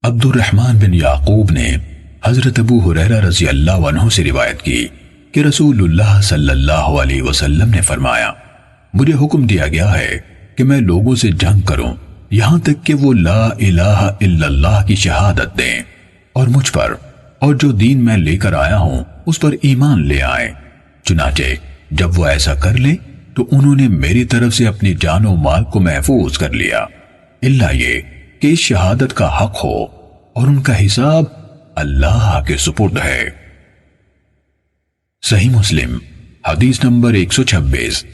عبد الرحمن بن یعقوب نے حضرت ابو ہریرہ رضی اللہ عنہ سے روایت کی کہ رسول اللہ صلی اللہ علیہ وسلم نے فرمایا، مجھے حکم دیا گیا ہے کہ میں لوگوں سے جنگ کروں یہاں تک کہ وہ لا الہ الا اللہ کی شہادت دیں اور مجھ پر اور جو دین میں لے کر آیا ہوں اس پر ایمان لے آئیں۔ چنانچہ جب وہ ایسا کر لیں تو انہوں نے میری طرف سے اپنی جان و مال کو محفوظ کر لیا، الا یہ کہ اس شہادت کا حق ہو اور ان کا حساب اللہ کے سپرد ہے۔ صحیح مسلم حدیث نمبر 126۔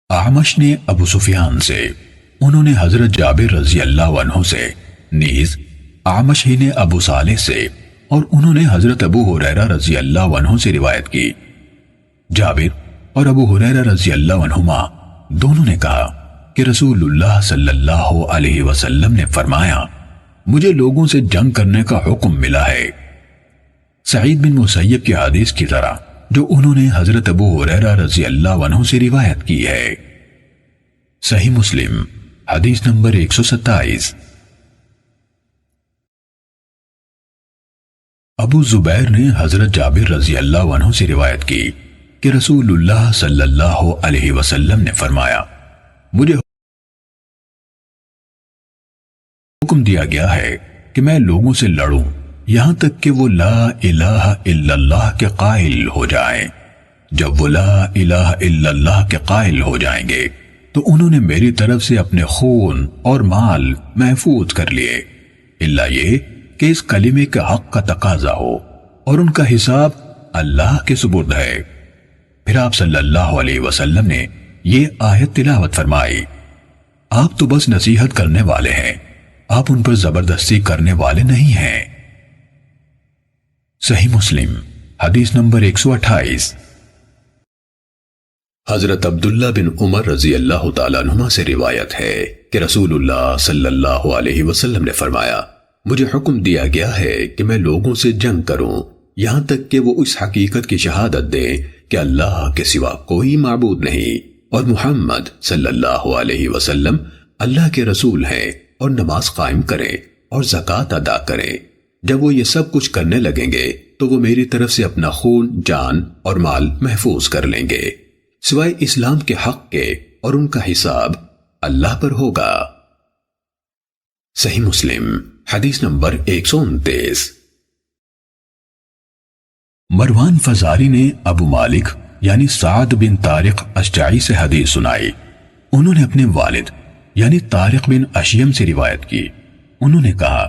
اعمش نے ابو سفیان سے، انہوں نے حضرت جابر رضی اللہ عنہ سے، نیز اعمش ہی نے ابو صالح سے اور انہوں نے حضرت ابو ہریرہ رضی اللہ عنہ سے روایت کی۔ جابر اور ابو ہریرہ رضی اللہ عنہما دونوں نے کہا کہ رسول اللہ صلی اللہ علیہ وسلم نے فرمایا، مجھے لوگوں سے جنگ کرنے کا حکم ملا ہے۔ سعید بن مسیب کی حدیث کی طرح جو انہوں نے حضرت ابو ہریرہ رضی اللہ عنہ سے روایت کی ہے۔ صحیح مسلم حدیث نمبر 127۔ ابو زبیر نے حضرت جابر رضی اللہ عنہ سے روایت کی کہ رسول اللہ صلی اللہ علیہ وسلم نے فرمایا، مجھے حکم دیا گیا ہے کہ میں لوگوں سے لڑوں یہاں تک کہ وہ لا الہ الا اللہ کے قائل ہو جائیں۔ جب وہ لا الہ الا اللہ کے قائل ہو جائیں گے تو انہوں نے میری طرف سے اپنے خون اور مال محفوظ کر لیے، الا یہ کہ اس کلمے کے حق کا تقاضا ہو اور ان کا حساب اللہ کے سپرد ہے۔ پھر آپ صلی اللہ علیہ وسلم نے یہ آیت تلاوت فرمائی، آپ تو بس نصیحت کرنے والے ہیں، آپ ان پر زبردستی کرنے والے نہیں ہیں۔ صحیح مسلم حدیث نمبر 128۔ حضرت عبداللہ بن عمر رضی اللہ تعالیٰ عنہما سے روایت ہے کہ رسول اللہ صلی اللہ علیہ وسلم نے فرمایا، مجھے حکم دیا گیا ہے کہ میں لوگوں سے جنگ کروں یہاں تک کہ وہ اس حقیقت کی شہادت دیں کہ اللہ کے سوا کوئی معبود نہیں اور محمد صلی اللہ علیہ وسلم اللہ کے رسول ہیں، اور نماز قائم کریں اور زکوٰۃ ادا کریں۔ جب وہ یہ سب کچھ کرنے لگیں گے تو وہ میری طرف سے اپنا خون، جان اور مال محفوظ کر لیں گے سوائے اسلام کے حق کے، اور ان کا حساب اللہ پر ہوگا۔ صحیح مسلم حدیث نمبر 129۔ مروان فزاری نے ابو مالک یعنی سعد بن طارق اشجعی سے حدیث سنائی، انہوں نے اپنے والد یعنی طارق بن اشیم سے روایت کی، انہوں نے کہا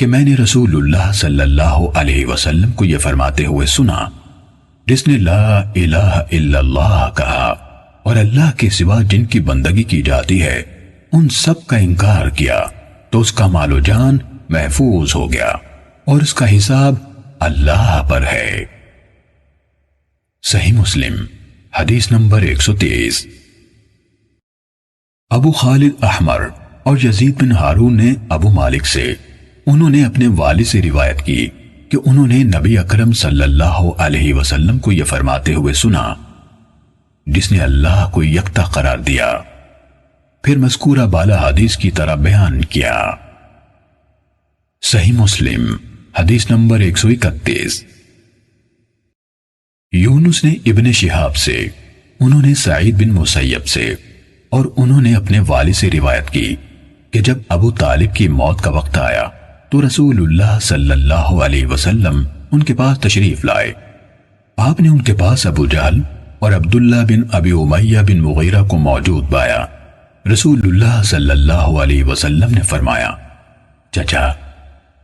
کہ میں نے رسول اللہ صلی اللہ علیہ وسلم کو یہ فرماتے ہوئے سنا، جس نے لا الہ الا اللہ کہا اور اللہ کے سوا جن کی بندگی کی جاتی ہے ان سب کا انکار کیا تو اس کا مال و جان محفوظ ہو گیا اور اس کا حساب اللہ پر ہے۔ صحیح مسلم حدیث نمبر 123۔ ابو خالد احمر اور یزید بن ہارون نے ابو مالک سے، انہوں نے اپنے والد سے روایت کی کہ انہوں نے نبی اکرم صلی اللہ علیہ وسلم کو یہ فرماتے ہوئے سنا، جس نے اللہ کو یکتا قرار دیا، پھر مذکورہ بالا حدیث کی طرح بیان کیا۔ صحیح مسلم حدیث نمبر 131۔ یونس نے ابن شہاب سے، انہوں نے سعید بن مسیب سے اور انہوں نے اپنے والد سے روایت کی کہ جب ابو طالب کی موت کا وقت آیا تو رسول اللہ صلی اللہ علیہ وسلم ان کے پاس تشریف لائے۔ آپ نے ان کے پاس ابو جہل اور عبداللہ بن ابی امیہ بن مغیرہ کو موجود پایا۔ رسول اللہ صلی اللہ علیہ وسلم نے فرمایا، چچا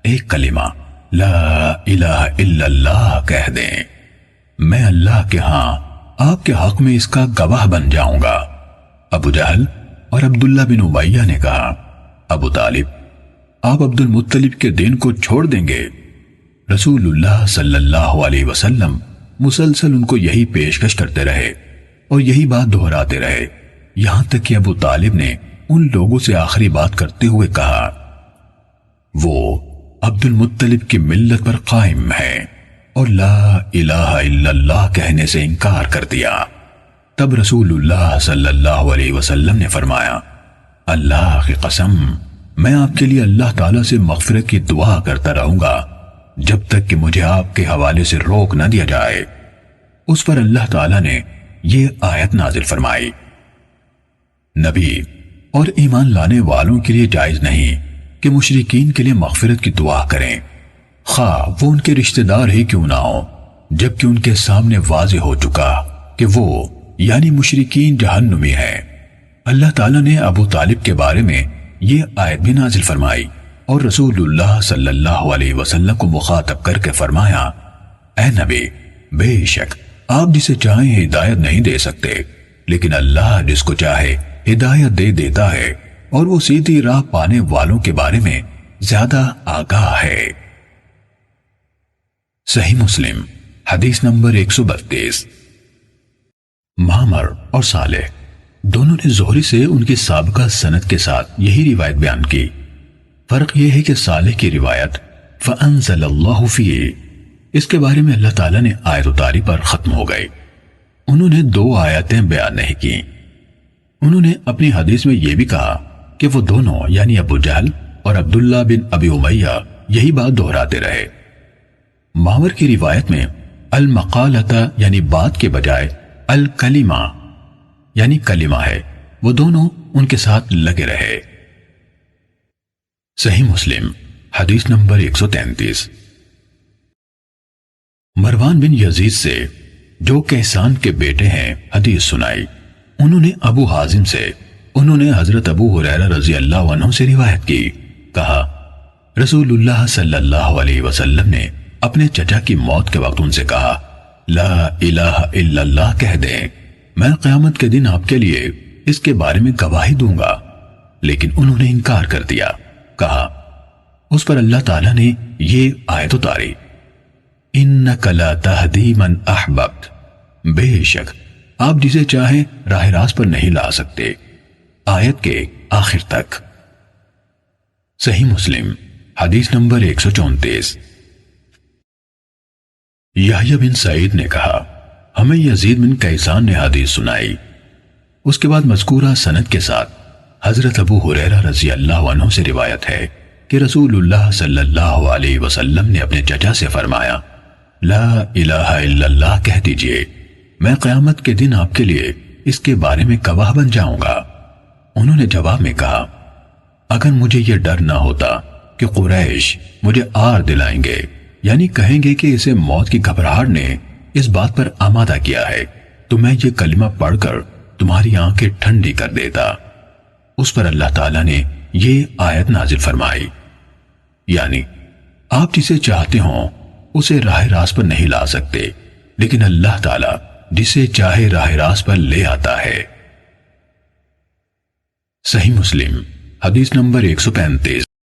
ایک کلمہ لا الہ الا اللہ کہہ دیں، میں اللہ کے ہاں آپ کے حق میں اس کا گواہ بن جاؤں گا۔ ابو جہل اور عبداللہ بن امیہ نے کہا، ابو طالب آپ عبد المطلب کے دین کو چھوڑ دیں گے؟ رسول اللہ صلی اللہ علیہ وسلم مسلسل ان کو یہی پیشکش کرتے رہے اور یہی بات دہراتے رہے، یہاں تک کہ ابو طالب نے ان لوگوں سے آخری بات کرتے ہوئے کہا، وہ عبد المطلب کی ملت پر قائم ہے اور لا الہ الا اللہ کہنے سے انکار کر دیا۔ تب رسول اللہ صلی اللہ علیہ وسلم نے فرمایا، اللہ کی قسم میں آپ کے لیے اللہ تعالیٰ سے مغفرت کی دعا کرتا رہوں گا جب تک کہ مجھے آپ کے حوالے سے روک نہ دیا جائے۔ اس پر اللہ تعالیٰ نے یہ آیت نازل فرمائی، نبی اور ایمان لانے والوں کے لیے جائز نہیں کہ مشرکین کے لیے مغفرت کی دعا کریں، خواہ وہ ان کے رشتہ دار ہی کیوں نہ ہو، جبکہ ان کے سامنے واضح ہو چکا کہ وہ یعنی مشرکین جہنمی ہیں۔ اللہ تعالیٰ نے ابو طالب کے بارے میں یہ آیت بھی نازل فرمائی اور رسول اللہ صلی اللہ علیہ وسلم کو مخاطب کر کے فرمایا، اے نبی، بے شک آپ جسے چاہیں ہدایت نہیں دے سکتے، لیکن اللہ جس کو چاہے ہدایت دے دیتا ہے اور وہ سیدھی راہ پانے والوں کے بارے میں زیادہ آگاہ ہے۔ صحیح مسلم حدیث نمبر 132۔ معمر اور صالح دونوں نے زہری سے ان کی سابقہ سند کے ساتھ یہی روایت بیان کی۔ فرق یہ ہے کہ صالح کی روایت فَأَنزَلَ اللَّهُ فِيهِ، اس کے بارے میں اللہ تعالیٰ نے آیت اتاری پر ختم ہو گئی۔ انہوں نے 2 آیتیں بیان نہیں کی۔ انہوں نے اپنی حدیث میں یہ بھی کہا کہ وہ دونوں یعنی ابو جہل اور عبداللہ بن ابی امیہ یہی بات دہراتے رہے۔ معمر کی روایت میں المقالۃ یعنی بات کے بجائے الکلمہ یعنی کلمہ ہے، وہ دونوں ان کے ساتھ لگے رہے۔ صحیح مسلم حدیث نمبر 133۔ مروان بن یزید سے جو کیسان کے بیٹے ہیں حدیث سنائی، انہوں نے ابو حازم سے، انہوں نے حضرت ابو ہریرہ رضی اللہ عنہ سے روایت کی، کہا رسول اللہ صلی اللہ علیہ وسلم نے اپنے چچا کی موت کے وقت ان سے کہا، لا الہ الا اللہ کہہ دیں، میں قیامت کے دن آپ کے لیے اس کے بارے میں گواہی دوں گا، لیکن انہوں نے انکار کر دیا۔ کہا اس پر اللہ تعالیٰ نے یہ آیت اتاری، انک لا تہدی من احببت، بے شک آپ جسے چاہیں راہ راست پر نہیں لا سکتے، آیت کے آخر تک۔ صحیح مسلم حدیث نمبر 134۔ یحییٰ بن سعید نے کہا ہمیں یزید بن کیسان نے حدیث سنائی، اس کے بعد مذکورہ سند کے ساتھ حضرت ابو ہریرہ رضی اللہ عنہ سے روایت ہے کہ رسول اللہ صلی اللہ علیہ وسلم نے اپنے چچا سے فرمایا، لا الہ الا اللہ کہہ دیجئے، میں قیامت کے دن آپ کے لیے اس کے بارے میں گواہ بن جاؤں گا۔ انہوں نے جواب میں کہا، اگر مجھے یہ ڈر نہ ہوتا کہ قریش مجھے آر دلائیں گے، یعنی کہیں گے کہ اسے موت کی گھبراہٹ نے اس بات پر آمادہ کیا ہے، تو میں یہ کلمہ پڑھ کر تمہاری آنکھیں ٹھنڈی کر دیتا۔ اس پر اللہ تعالیٰ نے یہ آیت نازل فرمائی، یعنی آپ جسے چاہتے ہوں اسے راہ راست پر نہیں لا سکتے، لیکن اللہ تعالیٰ جسے چاہے راہ راست پر لے آتا ہے۔ صحیح مسلم حدیث نمبر 135۔